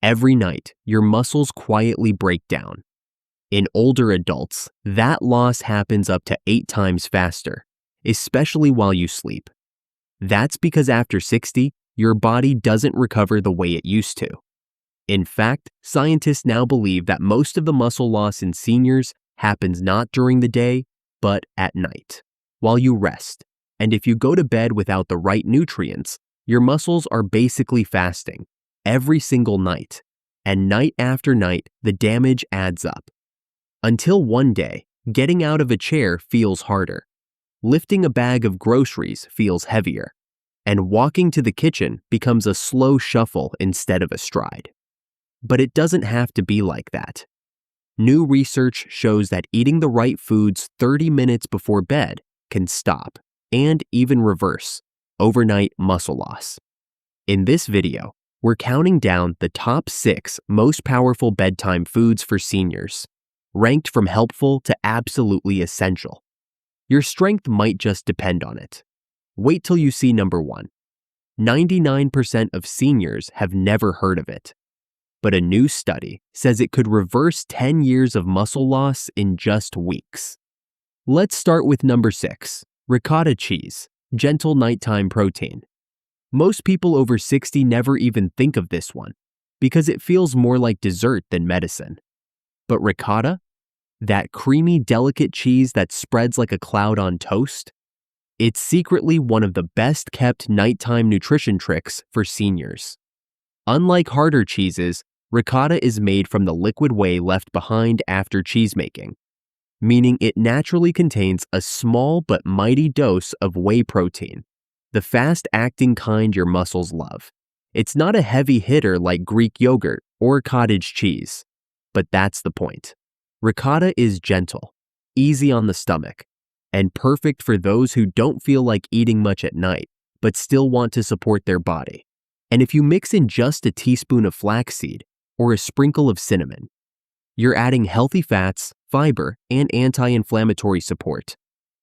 Every night, your muscles quietly break down. In older adults, that loss happens up to 8 times faster, especially while you sleep. That's because after 60, your body doesn't recover the way it used to. In fact, scientists now believe that most of the muscle loss in seniors happens not during the day, but at night, while you rest. And if you go to bed without the right nutrients, your muscles are basically fasting every single night. And night after night, the damage adds up. Until one day, getting out of a chair feels harder. Lifting a bag of groceries feels heavier. And walking to the kitchen becomes a slow shuffle instead of a stride. But it doesn't have to be like that. New research shows that eating the right foods 30 minutes before bed can stop and even reverse overnight muscle loss. In this video, we're counting down the top 6 most powerful bedtime foods for seniors, ranked from helpful to absolutely essential. Your strength might just depend on it. Wait till you see number 1. 99% of seniors have never heard of it. But a new study says it could reverse 10 years of muscle loss in just weeks. Let's start with number 6, ricotta cheese, gentle nighttime protein. Most people over 60 never even think of this one because it feels more like dessert than medicine. But ricotta, that creamy, delicate cheese that spreads like a cloud on toast, it's secretly one of the best-kept nighttime nutrition tricks for seniors. Unlike harder cheeses, ricotta is made from the liquid whey left behind after cheesemaking, meaning it naturally contains a small but mighty dose of whey protein, the fast-acting kind your muscles love. It's not a heavy hitter like Greek yogurt or cottage cheese, but that's the point. Ricotta is gentle, easy on the stomach, and perfect for those who don't feel like eating much at night, but still want to support their body. And if you mix in just a teaspoon of flaxseed or a sprinkle of cinnamon, you're adding healthy fats, fiber, and anti-inflammatory support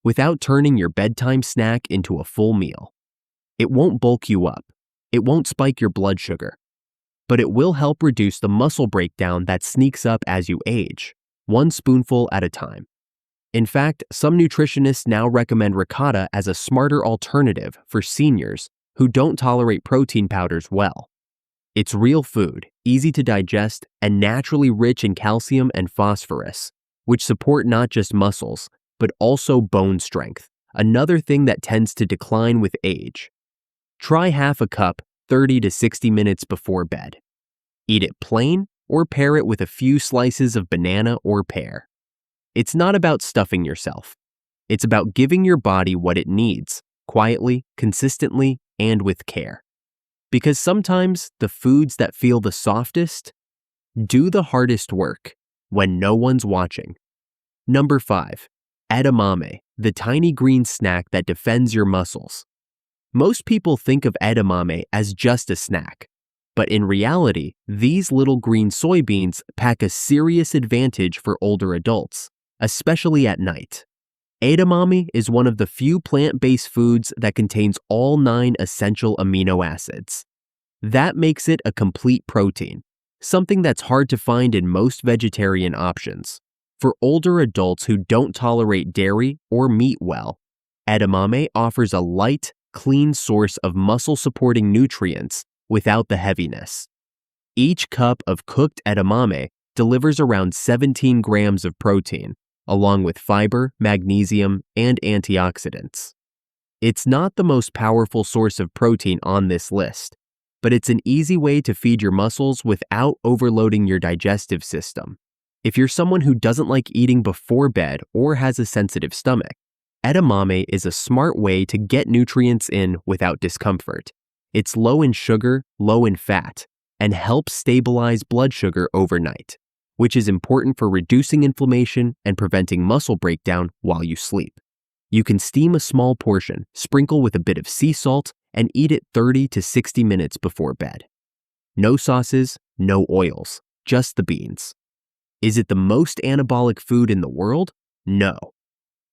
without turning your bedtime snack into a full meal. It won't bulk you up. It won't spike your blood sugar. But it will help reduce the muscle breakdown that sneaks up as you age, one spoonful at a time. In fact, some nutritionists now recommend ricotta as a smarter alternative for seniors who don't tolerate protein powders well. It's real food, easy to digest, and naturally rich in calcium and phosphorus, which support not just muscles, but also bone strength, another thing that tends to decline with age. Try half a cup 30 to 60 minutes before bed. Eat it plain or pair it with a few slices of banana or pear. It's not about stuffing yourself. It's about giving your body what it needs, quietly, consistently, and with care. Because sometimes the foods that feel the softest do the hardest work when no one's watching. Number 5, edamame, the tiny green snack that defends your muscles. Most people think of edamame as just a snack, but in reality, these little green soybeans pack a serious advantage for older adults, especially at night. Edamame is one of the few plant-based foods that contains all 9 essential amino acids. That makes it a complete protein, something that's hard to find in most vegetarian options. For older adults who don't tolerate dairy or meat well, edamame offers a light, clean source of muscle-supporting nutrients without the heaviness. Each cup of cooked edamame delivers around 17 grams of protein, along with fiber, magnesium, and antioxidants. It's not the most powerful source of protein on this list, but it's an easy way to feed your muscles without overloading your digestive system. If you're someone who doesn't like eating before bed or has a sensitive stomach, edamame is a smart way to get nutrients in without discomfort. It's low in sugar, low in fat, and helps stabilize blood sugar overnight, which is important for reducing inflammation and preventing muscle breakdown while you sleep. You can steam a small portion, sprinkle with a bit of sea salt, and eat it 30 to 60 minutes before bed. No sauces, no oils, just the beans. Is it the most anabolic food in the world? No.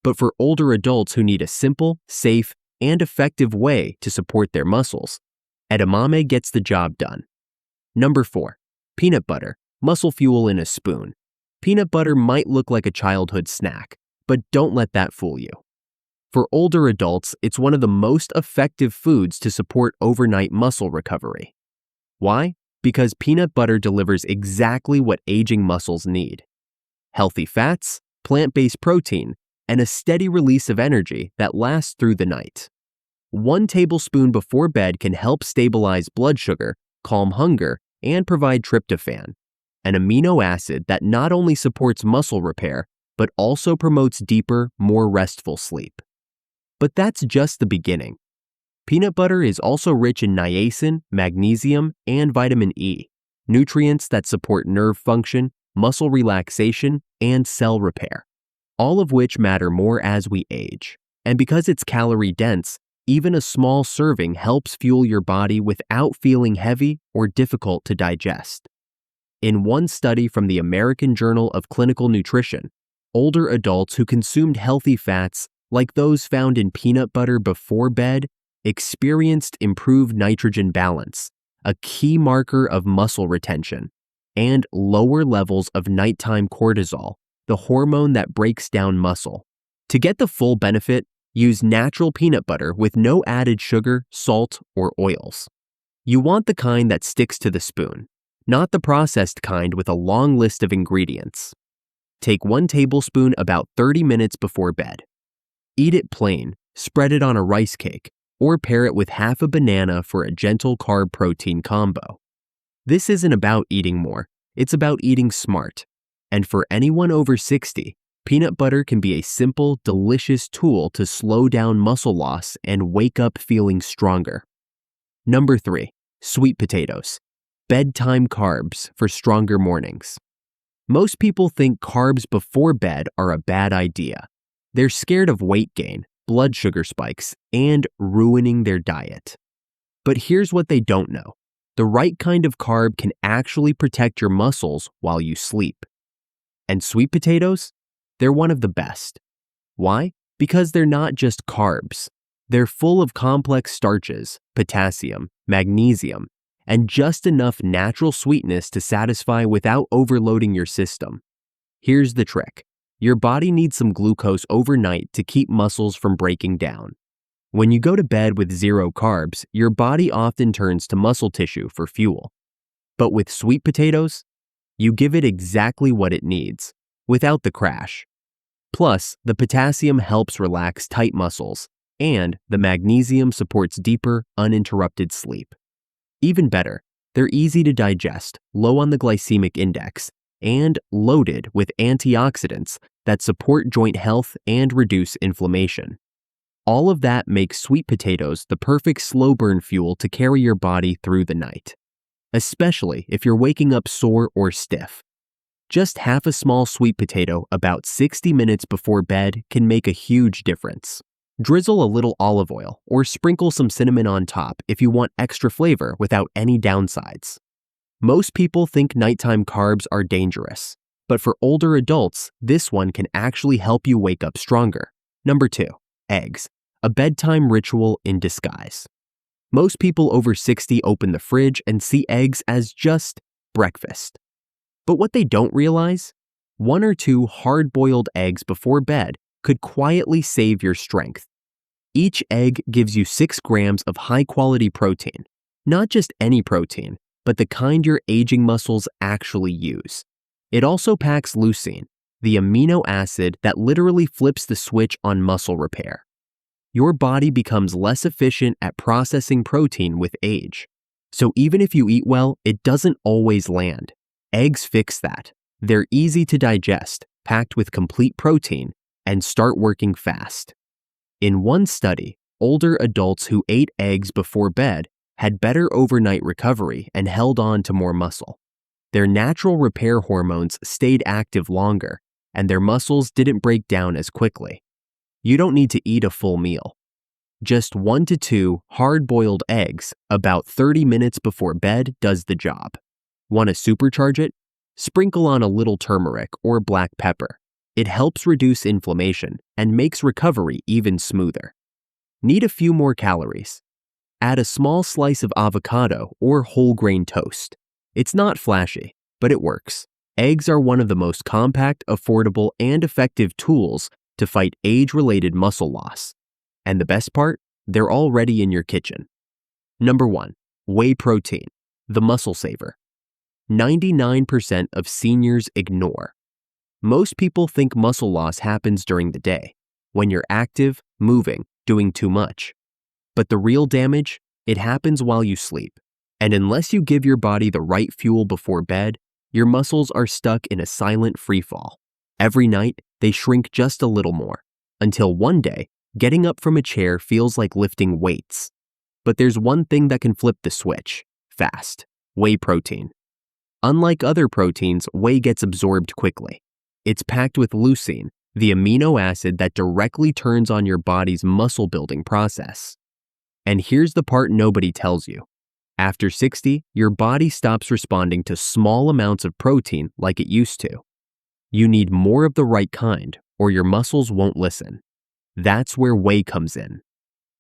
But for older adults who need a simple, safe, and effective way to support their muscles, edamame gets the job done. Number 4, Peanut butter, muscle fuel in a spoon. Peanut butter might look like a childhood snack, but don't let that fool you. For older adults, it's one of the most effective foods to support overnight muscle recovery. Why? Because peanut butter delivers exactly what aging muscles need: healthy fats, plant-based protein, and a steady release of energy that lasts through the night. 1 tablespoon before bed can help stabilize blood sugar, calm hunger, and provide tryptophan, an amino acid that not only supports muscle repair, but also promotes deeper, more restful sleep. But that's just the beginning. Peanut butter is also rich in niacin, magnesium, and vitamin E, nutrients that support nerve function, muscle relaxation, and cell repair, all of which matter more as we age. And because it's calorie-dense, even a small serving helps fuel your body without feeling heavy or difficult to digest. In one study from the American Journal of Clinical Nutrition, older adults who consumed healthy fats, like those found in peanut butter before bed, experienced improved nitrogen balance, a key marker of muscle retention, and lower levels of nighttime cortisol, the hormone that breaks down muscle. To get the full benefit, use natural peanut butter with no added sugar, salt, or oils. You want the kind that sticks to the spoon, not the processed kind with a long list of ingredients. Take 1 tablespoon about 30 minutes before bed. Eat it plain, spread it on a rice cake, or pair it with half a banana for a gentle carb-protein combo. This isn't about eating more, it's about eating smart. And for anyone over 60, peanut butter can be a simple, delicious tool to slow down muscle loss and wake up feeling stronger. Number 3, sweet potatoes. Bedtime carbs for stronger mornings. Most people think carbs before bed are a bad idea. They're scared of weight gain, blood sugar spikes, and ruining their diet. But here's what they don't know. The right kind of carb can actually protect your muscles while you sleep. And sweet potatoes? They're one of the best. Why? Because they're not just carbs. They're full of complex starches, potassium, magnesium, and just enough natural sweetness to satisfy without overloading your system. Here's the trick. Your body needs some glucose overnight to keep muscles from breaking down. When you go to bed with 0 carbs, your body often turns to muscle tissue for fuel. But with sweet potatoes, you give it exactly what it needs, without the crash. Plus, the potassium helps relax tight muscles, and the magnesium supports deeper, uninterrupted sleep. Even better, they're easy to digest, low on the glycemic index, and loaded with antioxidants that support joint health and reduce inflammation. All of that makes sweet potatoes the perfect slow burn fuel to carry your body through the night, especially if you're waking up sore or stiff. Just half a small sweet potato about 60 minutes before bed can make a huge difference. Drizzle a little olive oil or sprinkle some cinnamon on top if you want extra flavor without any downsides. Most people think nighttime carbs are dangerous, but for older adults, this one can actually help you wake up stronger. Number 2, eggs, a bedtime ritual in disguise. Most people over 60 open the fridge and see eggs as just breakfast. But what they don't realize, 1 or 2 hard-boiled eggs before bed could quietly save your strength. Each egg gives you 6 grams of high-quality protein, not just any protein, but the kind your aging muscles actually use. It also packs leucine, the amino acid that literally flips the switch on muscle repair. Your body becomes less efficient at processing protein with age. So even if you eat well, it doesn't always land. Eggs fix that. They're easy to digest, packed with complete protein, and start working fast. In one study, older adults who ate eggs before bed had better overnight recovery and held on to more muscle. Their natural repair hormones stayed active longer, and their muscles didn't break down as quickly. You don't need to eat a full meal. Just 1 to 2 hard-boiled eggs about 30 minutes before bed does the job. Want to supercharge it? Sprinkle on a little turmeric or black pepper. It helps reduce inflammation and makes recovery even smoother. Need a few more calories? Add a small slice of avocado or whole grain toast. It's not flashy, but it works. Eggs are one of the most compact, affordable, and effective tools to fight age-related muscle loss. And the best part? They're already in your kitchen. Number 1. Whey protein, the muscle saver. 99% of seniors ignore. Most people think muscle loss happens during the day, when you're active, moving, doing too much. But the real damage? It happens while you sleep. And unless you give your body the right fuel before bed, your muscles are stuck in a silent freefall. Every night, they shrink just a little more, until one day, getting up from a chair feels like lifting weights. But there's one thing that can flip the switch, fast: whey protein. Unlike other proteins, whey gets absorbed quickly. It's packed with leucine, the amino acid that directly turns on your body's muscle-building process. And here's the part nobody tells you. After 60, your body stops responding to small amounts of protein like it used to. You need more of the right kind, or your muscles won't listen. That's where whey comes in.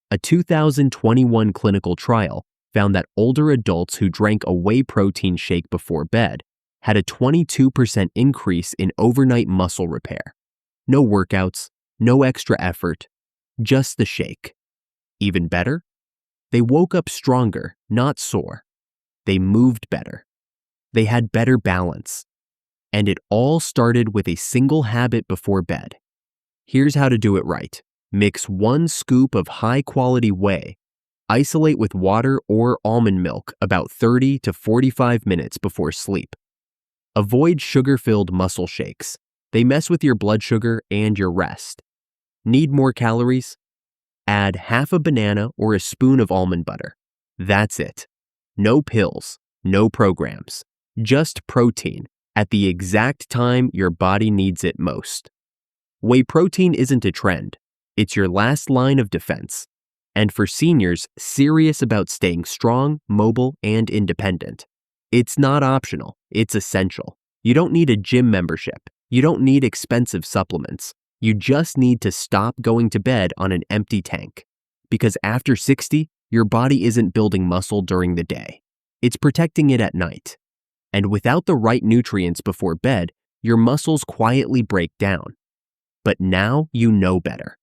A 2021 clinical trial found that older adults who drank a whey protein shake before bed had a 22% increase in overnight muscle repair. No workouts, no extra effort, just the shake. Even better? They woke up stronger, not sore. They moved better. They had better balance. And it all started with a single habit before bed. Here's how to do it right. Mix 1 scoop of high-quality whey. Isolate with water or almond milk about 30 to 45 minutes before sleep. Avoid sugar-filled muscle shakes. They mess with your blood sugar and your rest. Need more calories? Add half a banana or a spoon of almond butter. That's it. No pills, no programs. Just protein at the exact time your body needs it most. Whey protein isn't a trend. It's your last line of defense. And for seniors serious about staying strong, mobile, and independent, it's not optional, it's essential. You don't need a gym membership. You don't need expensive supplements. You just need to stop going to bed on an empty tank. Because after 60, your body isn't building muscle during the day. It's protecting it at night. And without the right nutrients before bed, your muscles quietly break down. But now you know better.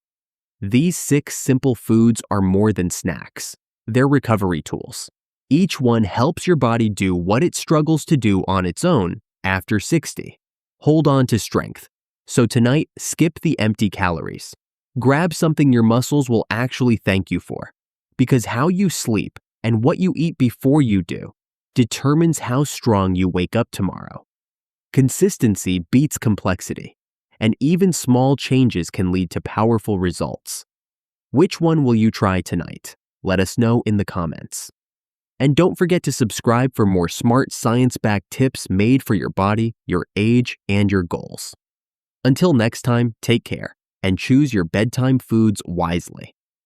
These 6 simple foods are more than snacks. They're recovery tools. Each one helps your body do what it struggles to do on its own after 60. Hold on to strength. So tonight, skip the empty calories. Grab something your muscles will actually thank you for. Because how you sleep and what you eat before you do determines how strong you wake up tomorrow. Consistency beats complexity, and even small changes can lead to powerful results. Which one will you try tonight? Let us know in the comments. And don't forget to subscribe for more smart science-backed tips made for your body, your age, and your goals. Until next time, take care and choose your bedtime foods wisely.